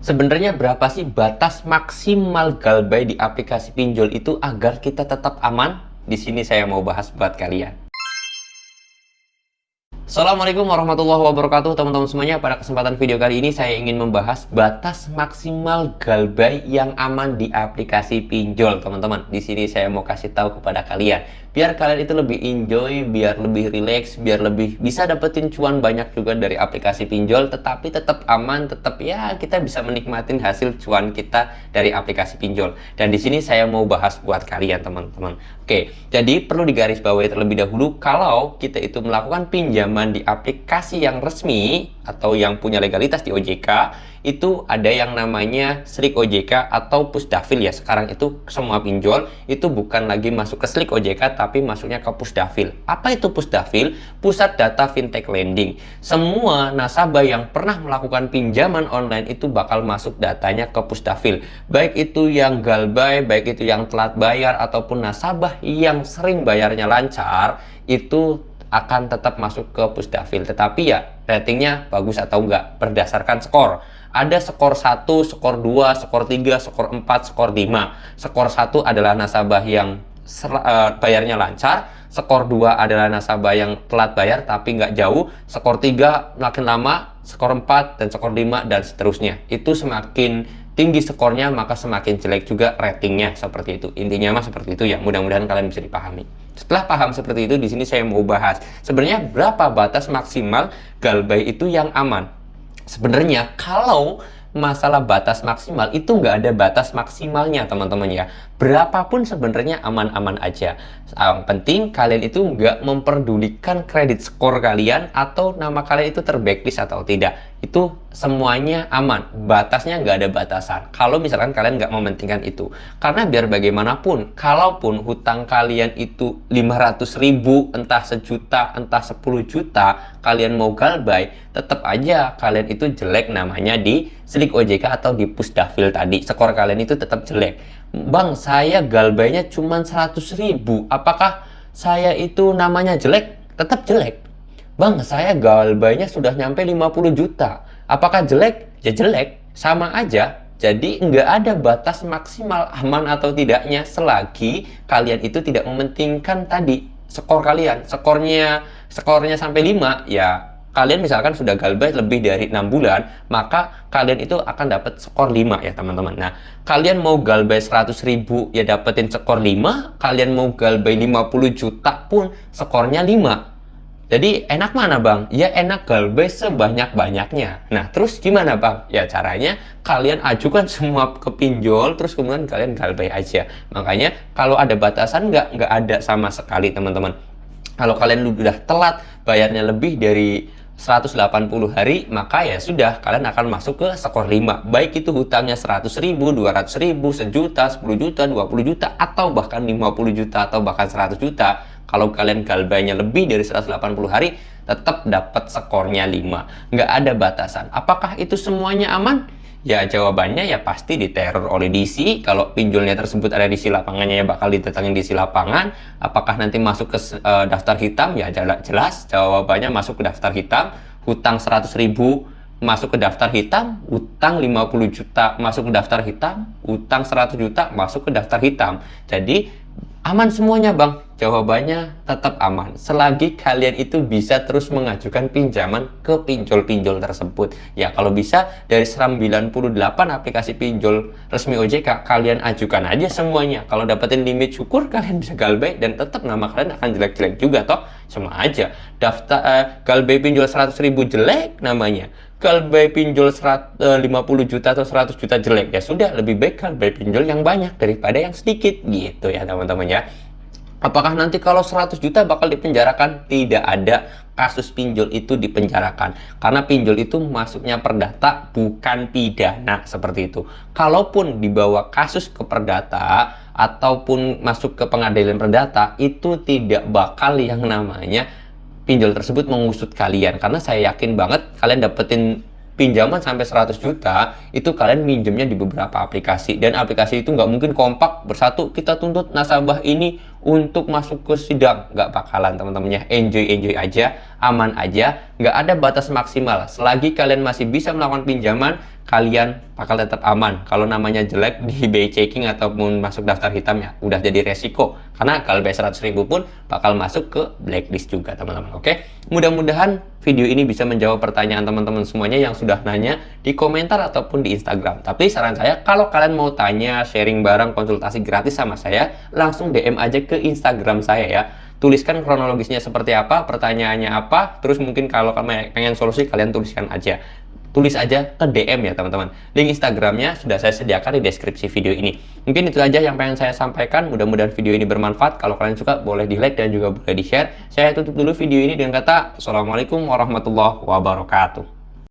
Sebenarnya berapa sih batas maksimal galbay di aplikasi pinjol itu agar kita tetap aman? Di sini saya mau bahas buat kalian. Assalamualaikum warahmatullahi wabarakatuh teman-teman semuanya. Pada kesempatan video kali ini saya ingin membahas batas maksimal galbay yang aman di aplikasi pinjol, teman-teman. Di sini saya mau kasih tahu kepada kalian biar kalian itu lebih enjoy, biar lebih relax, biar lebih bisa dapetin cuan banyak juga dari aplikasi pinjol, tetapi tetap aman, tetap ya kita bisa menikmatin hasil cuan kita dari aplikasi pinjol. Dan di sini saya mau bahas buat kalian, teman-teman. Oke, jadi perlu digarisbawahi terlebih dahulu kalau kita itu melakukan pinjaman di aplikasi yang resmi atau yang punya legalitas di OJK, itu ada yang namanya Slik OJK atau Pusdafil ya. Sekarang itu semua pinjol itu bukan lagi masuk ke Slik OJK tapi masuknya ke Pusdafil. Apa itu Pusdafil? Pusat Data Fintech Lending. Semua nasabah yang pernah melakukan pinjaman online itu bakal masuk datanya ke Pusdafil. Baik itu yang galbay, baik itu yang telat bayar ataupun nasabah yang sering bayarnya lancar, itu akan tetap masuk ke Pusdafil. Tetapi ya ratingnya bagus atau enggak berdasarkan skor. Ada skor 1, skor 2, skor 3, skor 4, skor 5. Skor 1 adalah nasabah yang bayarnya lancar. Skor 2 adalah nasabah yang telat bayar tapi nggak jauh. Skor 3 makin lama, skor 4 dan skor 5 dan seterusnya. Itu semakin tinggi skornya maka semakin jelek juga ratingnya, seperti itu. Intinya mah seperti itu ya. Mudah-mudahan kalian bisa dipahami. Setelah paham seperti itu, di sini saya mau bahas sebenarnya berapa batas maksimal galbay itu yang aman. Sebenarnya kalau masalah batas maksimal itu nggak ada batas maksimalnya, teman-teman ya. Berapapun sebenarnya aman-aman aja. Yang penting kalian itu nggak memperdulikan kredit skor kalian atau nama kalian itu terblacklist atau tidak. Itu semuanya aman. Batasnya nggak ada batasan. Kalau misalkan kalian nggak mementingkan itu. Karena biar bagaimanapun, kalaupun hutang kalian itu 500.000, entah sejuta, entah 10 juta, kalian mau galbay, tetap aja kalian itu jelek namanya di Slik OJK atau di Pusdafil tadi. Skor kalian itu tetap jelek. Bang, saya galbaynya cuma 100.000. Apakah saya itu namanya jelek? Tetap jelek. Bang, saya galbaynya sudah nyampe 50 juta. Apakah jelek? Ya jelek. Sama aja. Jadi nggak ada batas maksimal aman atau tidaknya selagi kalian itu tidak mementingkan tadi skor kalian. Skornya sampai 5, ya kalian misalkan sudah galbay lebih dari 6 bulan, maka kalian itu akan dapat skor 5 ya teman-teman. Nah, kalian mau galbay 100.000 ya dapetin skor 5, kalian mau galbay 50 juta pun skornya 5. Jadi enak mana bang? Ya enak galbay sebanyak-banyaknya. Nah terus gimana bang? Ya caranya kalian ajukan semua ke pinjol, terus kemudian kalian galbay aja. Makanya kalau ada batasan nggak ada sama sekali teman-teman. Kalau kalian udah telat bayarnya lebih dari 180 hari, maka ya sudah kalian akan masuk ke skor 5. Baik itu hutangnya 100.000, 200.000, sejuta, 10 juta, 20 juta, atau bahkan 50 juta, atau bahkan 100 juta. Kalau kalian galbaynya lebih dari 180 hari, tetap dapat skornya 5. Nggak ada batasan. Apakah itu semuanya aman? Ya jawabannya ya pasti diteror oleh DC. Kalau pinjolnya tersebut ada DC lapangannya ya bakal didatangin DC lapangan. Apakah nanti masuk ke daftar hitam? Ya jelas jawabannya masuk ke daftar hitam. Hutang 100.000 masuk ke daftar hitam, utang 50 juta masuk ke daftar hitam, utang 100 juta masuk ke daftar hitam. Jadi aman semuanya bang. Jawabannya tetap aman selagi kalian itu bisa terus mengajukan pinjaman ke pinjol-pinjol tersebut. Ya kalau bisa dari 98 aplikasi pinjol resmi OJK kalian ajukan aja semuanya. Kalau dapetin limit syukur kalian bisa galbay dan tetap nama kalian akan jelek-jelek juga toh. Sama aja daftar galbay pinjol 100.000 jelek namanya, galbay pinjol 50 juta atau 100 juta jelek, ya sudah lebih baik galbay pinjol yang banyak daripada yang sedikit gitu ya teman-teman ya. Apakah nanti kalau 100 juta bakal dipenjarakan? Tidak ada kasus pinjol itu dipenjarakan. Karena pinjol itu masuknya perdata bukan pidana seperti itu. Kalaupun dibawa kasus ke perdata ataupun masuk ke pengadilan perdata, itu tidak bakal yang namanya pinjol tersebut mengusut kalian. Karena saya yakin banget kalian dapetin pinjaman sampai 100 juta, itu kalian minjemnya di beberapa aplikasi. Dan aplikasi itu nggak mungkin kompak bersatu, kita tuntut nasabah ini untuk masuk ke sidang. Nggak bakalan teman-temannya, enjoy aja. aman aja, nggak ada batas maksimal. Selagi kalian masih bisa melakukan pinjaman, kalian bakal tetap aman. Kalau namanya jelek di BI checking ataupun masuk daftar hitam, ya udah jadi resiko. Karena Galbay 100.000 pun bakal masuk ke blacklist juga, teman-teman. Oke, mudah-mudahan video ini bisa menjawab pertanyaan teman-teman semuanya yang sudah nanya di komentar ataupun di Instagram. Tapi saran saya, kalau kalian mau tanya, sharing bareng, konsultasi gratis sama saya, langsung DM aja ke Instagram saya ya. Tuliskan kronologisnya seperti apa, pertanyaannya apa, terus mungkin kalau kalian pengen solusi, kalian tuliskan aja. Tulis aja ke DM ya teman-teman. Link Instagramnya sudah saya sediakan di deskripsi video ini. Mungkin itu aja yang pengen saya sampaikan. Mudah-mudahan video ini bermanfaat. Kalau kalian suka, boleh di like dan juga boleh di share. Saya tutup dulu video ini dengan kata Assalamualaikum warahmatullahi wabarakatuh.